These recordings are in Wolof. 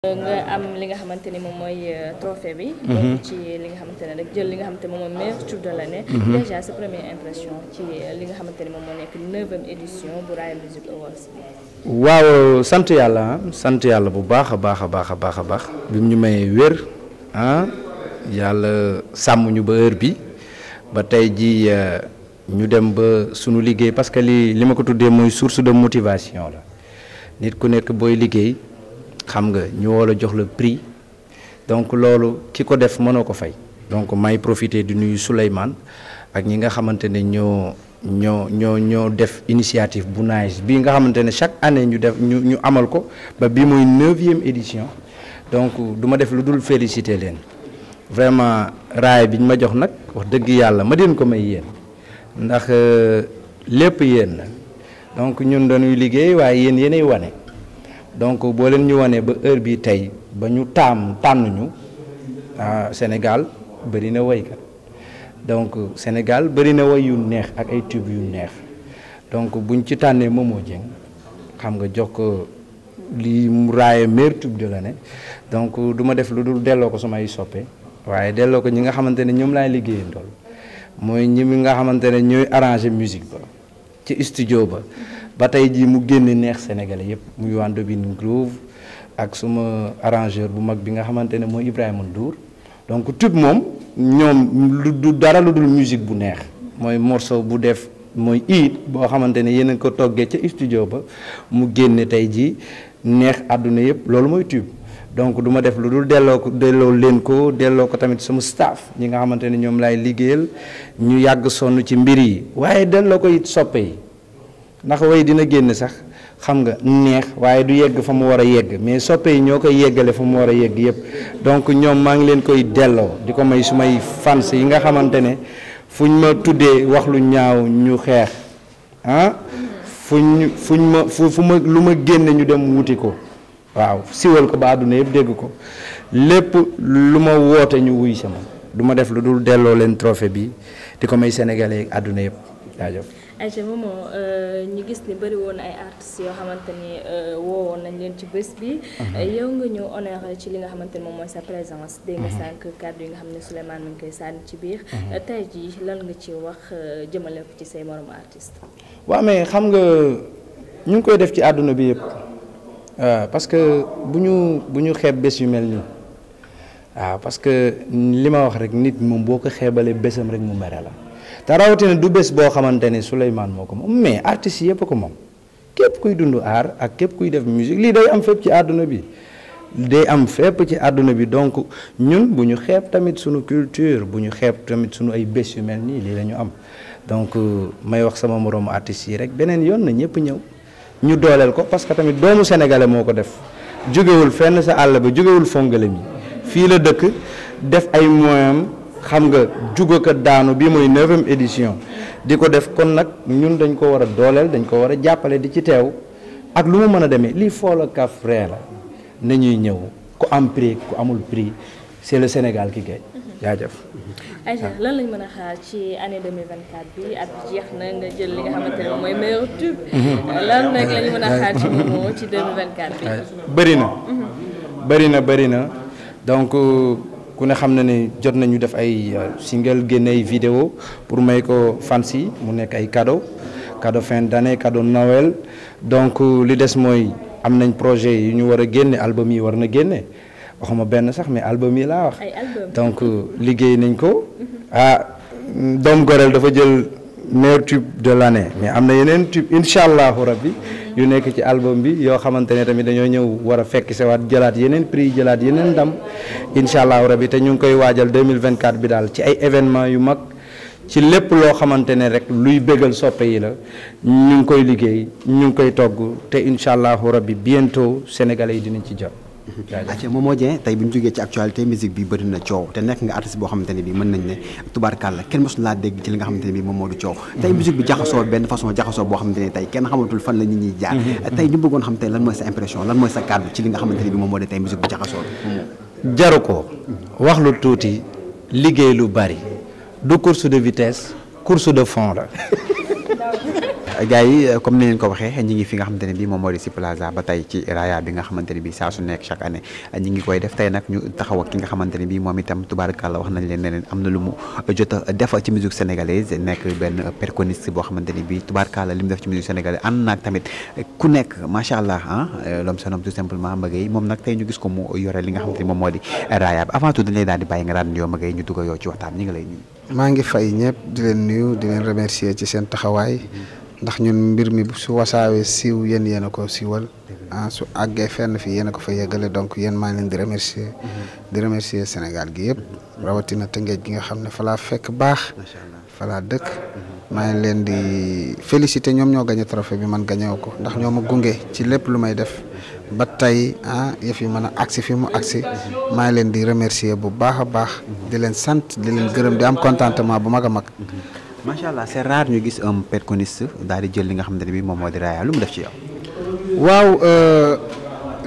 nga am li nga xamante ni moom mooy trophée bi. donc ci li nga xamante ne rek jël li nga xamante ne moom mooy meilleur tube de l'année. déjà sa première impression ci li nga xamante ni moom moo nekk 9e édition bu Raaya Music Awards bi. waaw sant yàlla bu baax a baax bi mu ñu mayee wér yàlla sàmm ñu ba heure bi ba tey ji ñu dem ba sunu liggéey parce que li ma ko tuddee mooy source de motivation la nit ku nekk booy liggéey. xam nga ñu woo la jox la prix donc loolu ki ko def mënoo ko fay donc may profiter di nuyu Souleymane ak ñi nga xamante ne ñoo def initiative bu nice bii nga xamante ne chaque année ñu amal ko ba bii mooy 9e édition donc du ma def lu dul féliciter leen vraiment raaya bi ñu ma jox nag wax dëgg yàlla ma den ko may yéen ndax lépp yéen la donc ñun dañuy liggéey waaye yéenay wane. donc boo leen ñu wanee ba heure bi tey ba ñu tànn ñu Sénégal bëri na woykat donc Sénégal bëri na woy yu neex ak ay tube yu neex donc buñ ci tànnee Momo Dieng xam nga jox ko lii mu raaye meilleur tube de l'année donc du ma def lu dul delloo ko samay soppe waaye delloo ko ñi nga xamante ne ñoom laay liggéeyandool mooy ñi nga xamante ne ñooy arranger musique ba ci studio ba tey jii mu génne neex sénégalais yëpp muy waan Dobin Groove ak suma arrangeur bu mag bi nga xamante ne mooy Ibrahima Ndour donc tube moom ñoom du dara lu dul musique bu neex mooy morceau bu def mooy it boo xamante ne yéen a ko toggee ca studio ba mu génne tey jii neex àdduna yëpp loolu mooy tube donc du ma def lu dul delloo leen ko delloo ko tamit sama staff ñi nga xamante ne ñoom laay liggéeyal ñu yàgg sonn ci mbir yi waaye delloo ko it soppe yi ndax way dina génn sax xam nga neex waaye du yegg fa mu war a yegg mais soppe yi ñoo koy yeggale fa mu war a yegg yëpp donc ñoom maa ngi leen koy delloo di ko may sumay fans yi nga xamante ne fuñ ma tuddee wax lu ñaaw ñu xeex fu ma lu ma génne ñu dem wuti ko waaw siwal ko ba àdduna yëpp dégg ko lépp lu ma woote ñu wuy sama du ma def lu dul delloo leen trophée bi di ko may sénégalais àdduna yëpp jaajëf. ayca Momo ñu gis ni bëri woon ay artistes yoo xamante ni woowoon nañ leen ci bés bi. yow nga ñëw honneur ci li nga xamante ni moom mooy sa présence. dégg nga sànq kàddu yi nga xam ne Souleymane mi ngi koy sànni ci biir. tey jii lan nga ci wax jëmale ko ci say moromu artistes. waaw mais xam nga ñu ngi koy def ci àdduna bi yëpp parce que bu ñu xeeb bés yu mel nii waaw parce que li ma wax rek nit moom boo ko xeebalee bésam rek mu mere la. te rawatina du bés boo xamante ne Souleymane moo ko moom mais artistes yëpp ko moom képp kuy dund art ak képp kuy def musique lii day am fépp ci àdduna bi donc ñun bu ñu xeeb tamit suñu culture bu ñu xeeb tamit suñu ay bés yu mel nii lii la ñu am donc may wax sama moroomu artistes yi rek beneen yoon na ñëpp ñëw ñu dooleel ko parce que tamit doomu sénégalais moo ko def jógewul fenn sa àll ba jógewul fongale mi fii la dëkk def ay moyens xam nga juga ko daanu bii mooy 9e édition di ko def kon nag ñun dañ ko war a dooleel dañ ko war a jàppale di ci teew ak lu mu mën a demee lii foola kaf ree la nañuy ñëw ku am prix ku amul prix c'est le Sénégal qui gagne jaajëf. Aïcha lan lañ mën a xaar ci année 2024 bi at bi jeex na nga jël li nga xamante ne mooy meilleur tube lan nag lañ mën a xaar ci Momo ci 2024 bi. bëri na donc. ku ne xam na ne jot nañu def ay single génne ay vidéo pour may ko fans yi mu nekk ay cadeau fin d'année cadeau Noël donc li des mooy am nañ projet yu ñu war a génne album yi war na génne waxuma benn sax mais album yi laa wax donc liggéey nañ ko Dom Gorel dafa jël meilleur tube de l'année mais am na yeneen tube incha allahu rabbi yu nekk ci album bi yoo xamante ne tamit dañoo ñëw war a fekk sewaat jëlaat yeneen prix jëlaat yeneen ndam incha allahu rabbi te ñu ngi koy waajal 2024 bi daal ci ay événement yu mag ci lépp loo xamante ne rek luy bégal soppe yi la ñu ngi koy liggéey ñu ngi koy togg te incha allahu rabbi bientôt sénégalais yi dinañ ci jot. acca Momo Dieng tey bu ñu jógee ci actualité musique bi bëri na coow te nekk nga artiste boo xamante ne bi mën nañ ne tubaarkàlla kenn mosu laa dégg ci li nga xamante ne bi moom moo du coow tey musique bi jaxasoo benn façon jaxasoo boo xamante ne tey kenn xamatul fan la nit ñi jaar tey ñu bëggoon xam tey lan mooy sa impression lan mooy sa kàddu ci li nga xamante ne bi moom moo di tey musique bu jaxasoo jaru ko wax lu tuuti liggéey lu bari du course de vitesse course de fond la gars yi comme ni leen ko waxee ñi ngi fi nga xamante ne bii moom moo di si Plaza ba tey ci raaya bi nga xamante ne bii saa su nekk chaque année ñi ngi koy def tey nag ñu taxaw ak ki nga xamante ne bii moom itam tubaarkàlla wax nañ leen ne leen am na lu mu jot a def ci musique sénégalaise nekk benn percussionniste boo xamante ne bii tubaarkàlla li mu def ci musique sénégalaise ànd naag tamit ku nekk macha allah l'homme se nomme tout simplement Magueye moom nag tey ñu gis ko mu yore li nga xamante ni moom moo di raaya bi avant tout dañ lay daal di bàyyi nga daal di nuyoo Magueye ñu dugg yow ci waxtaan ñi ngi lay nuyu. maa ngi fay ñëpp di leen nuyu di leen remercier ci seen taxawaay ndax ñun mbir mi su wasaawee siiw yéen a ko siiwal su àggee fenn fi yéen a ko fa yeggale donc yéen maa ngi leen di remercier Sénégal gi yëpp rawatina Tëngéej gi nga xam ne fa laa fekk baax fa laa dëkk maa ngi leen di féliciter ñoom ñoo gagné trophée bi man gagné ko ndax ñoo ma gunge ci lépp lu may def ba tey yëf yi mën a agsi fi mu agsi maa ngi leen di remercier bu baax a baax di leen sant di leen gërëm di am contentement bu mag a mag. macha allah c'est rare ñu gis un percussionniste daal di jël li nga xamante ne bii moom moo di raaya lu mu def ci yow. waaw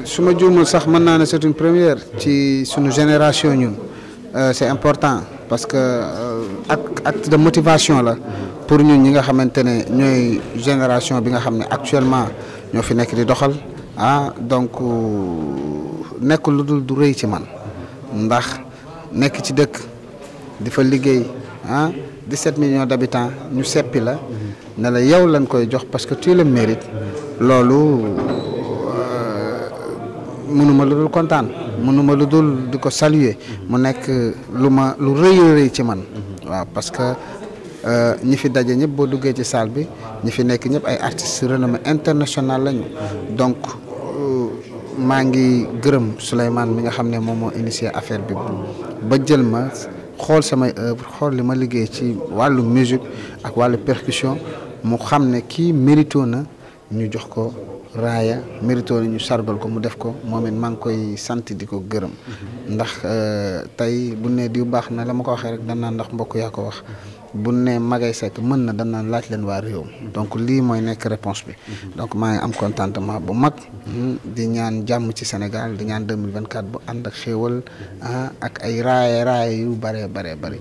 su ma juumul sax mën naa ne c'est une première ci sunu génération ñun c'est important parce que acte de motivation la pour ñun ñi nga xamante ne ñooy génération bi nga xam ne actuellement ñoo fi nekk di doxal donc nekk lu dul du rëy ci man ndax nekk ci dëkk di fa liggéey 17 millions d'habitants ñu seppi la ne la yow lañ koy jox parce que tu le mérites loolu mënuma lu dul kontaan mënuma lu dul di ko saluer mu nekk lu rëy ci man waaw parce que ñi fi daje ñëpp boo duggee ci salle bi ñi fi nekk ñëpp ay artistes renommés international lañu donc maa ngi gërëm Souleymane mi nga xam ne moom moo initié affaire bi ba jël ma xool samay œuvre xool li ma liggéey ci wàllu musique ak wàllu percussion mu xam ne kii mérito na ñu jox ko raaya mérito na ñu sargal ko mu def ko moom it maa ngi koy sant di ko gërëm ndax tey bu ne diw baax na la ma ko waxee rek danaa ndax mbokk yaa ko wax bu ne Magueye Seck mën na danaa laaj leen waa réew donc lii mooy nekk réponse bi donc maa ngi am contentement bu mag di ñaan jàmm ci Sénégal di ñaan 2024 bu ànd ak xéewal ak ay raaya yu bare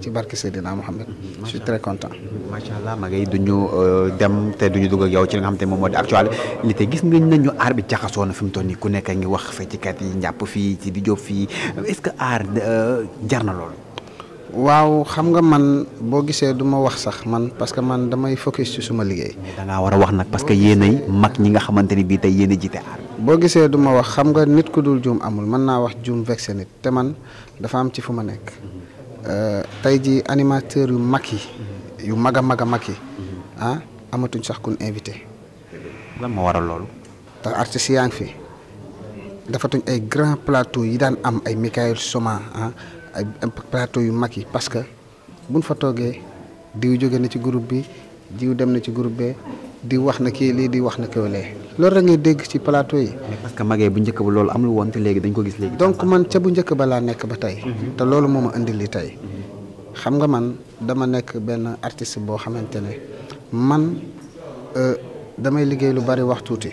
ci barke Seydina Mohamed je suis très content. macha allah Magueye duñu dem te duñu dugg ak yow ci li nga xam te moom moo di actualité gis nga nañu aar bi jaxasoo na fi mu toll nii ku nekk a ngi wax feccikat yi njàpp fii ci di jóob fii est-ce que aar jar na loolu. waaw xam nga man boo gisee du ma wax sax man parce que man damay focus ci suma liggéey. da ngaa war a wax nag parce que yéenay mag ñi nga xamante ni bii tey yéen a jiite aar. boo gisee du ma wax xam nga nit ku dul juum amul mën naa wax juum vexé nit te man dafa am ci fu ma nekk tey ji animateur yu mag yi yu mag a mag yi amatuñ sax kun invité. lan moo waral loolu. te artistes yaa ngi fi dafatuñ ay grand plateau yi daan am ay Michael Soma ay plateau yu mag yi parce que buñ fa toogee diw jóge na ci groupe bi diw dem na ci groupe bi di wax na kii lii di wax na këwalee loolu rek ngay dégg ci plateau yi. mais parce que Magueye bu njëkk ba loolu amul woon te léegi dañ ko gis léegi. donc man ca bu njëkk ba laa nekk ba tey. te loolu moo ma indi li tey. xam nga man dama nekk benn artiste boo xamante ne man damay liggéey lu bari wax tuuti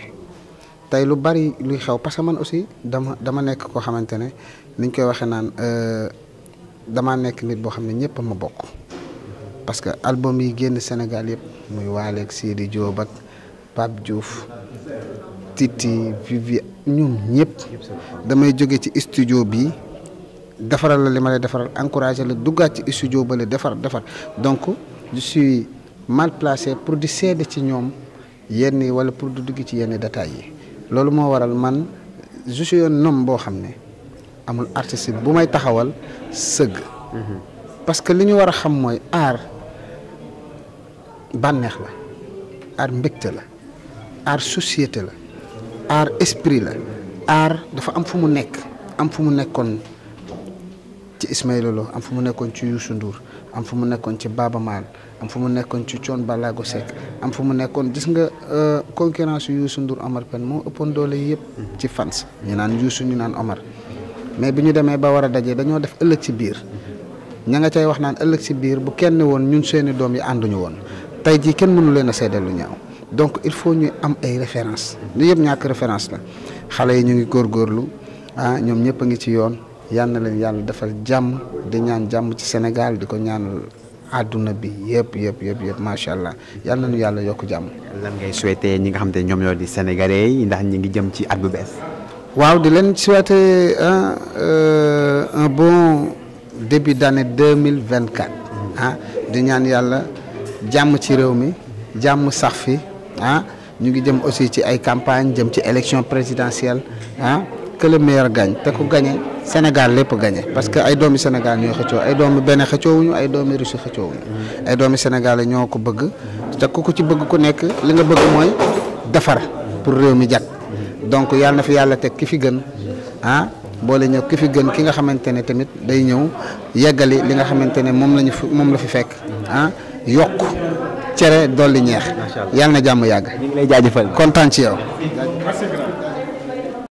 tey lu bari luy xew parce que man aussi dama nekk koo xamante ne niñ koy waxee naan. damaa nekk nit boo xam ne ñëpp a ma bokk parce que album yi génn Sénégal yëpp muy Wally ak Sidi Diop ak Pape Diouf Titi Vivi ñoom ñëpp damay jóge ci studio bi defaral la li ma lay defaral encouragé la duggaat ci studio ba la defar donc je suis mal placé pour di seede ci ñoom yenn yi wala pour di dugg ci yenn détails yi loolu moo waral man je suis un homme boo xam ne amul artiste bu may taxawal sëgg parce que li ñu war a xam mooy aar bànneex la aar mbégte la aar société la aar esprit la aar dafa am fu mu nekk am fu mu nekkoon ci Ismaïla Lo am fu mu nekkoon ci Youssou Ndour am fu mu nekkoon ci Baaba Maal am fu mu nekkoon ci Thione Ballago Seck am fu mu nekkoon gis nga concurrence Youssou Ndour Omar Pène moo ëppoon doole yëpp ci fans ñu naan Youssou ñu naan Omar mais bi ñu demee ba war a dajee dañoo def ëllëg ci biir ña nga cay wax naan ëllëg ci biir bu kenn woon ñun seeni doom yi ànduñu woon tey jii kenn mënu leen a seedeel lu ñaaw donc il faut ñu am ay référence lu yëpp ñàkk référence la xale yi ñu ngi góorgóorlu ñoom ñëpp a ngi ci yoon yal na leen yàlla defal jàmm di ñaan jàmm ci Sénégal di ko ñaanal àdduna bi yëpp macha allah yal nañu yàlla yokk jàmm. lan ngay souhaiter ñi nga xam te ne ñoom ñoo di sénégalais yi ndax ñi ngi jëm ci at bu bees. waaw di leen souhaiter un bon début d'année 2024 di ñaan yàlla jàmm ci réew mi jàmm sax fi ñu ngi jëm aussi ci ay campagne jëm ci élection présidentielle que le meilleur gagne te ku gagné Sénégal lépp gagné parce que ay doomi Sénégal ñooy xëccoo ay doomi Bénin xëccoowuñu ay doomi Russie xëccoowuñu ay doomi Sénégal ñoo ko bëgg te ku ci bëgg ku nekk li nga bëgg mooy defar pour réew mi jag donc yàlla na fi yàlla teg ki fi gën boole ñëw ki fi gën ki nga xamante ne tamit day ñëw yeggali li nga xamante ne moom la fi fekk yokk cere dolli ñeex yàlla na jàmm yàgg. ñu ngi lay jaajëfal kontaan ci yow.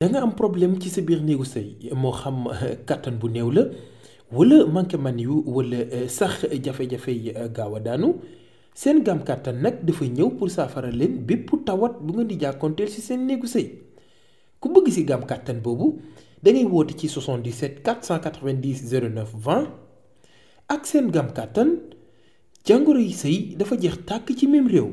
da nga am problème ci sa biir néegu sëy moo xam kattan bu néew la wala manqué man yu wala sax jafe-jafe yi gaaw a daanu seen gaam kattan nag dafa ñëw pour saafara leen bépp tawat bu nga di jàkkoonteel ci seen néegu sëy ku bëgg ci gaam kattan boobu da ngay woote ci 77 490 09 20 ak seen gaam kattan jàngoro yi sëy dafa jeex tàkk ci même réew.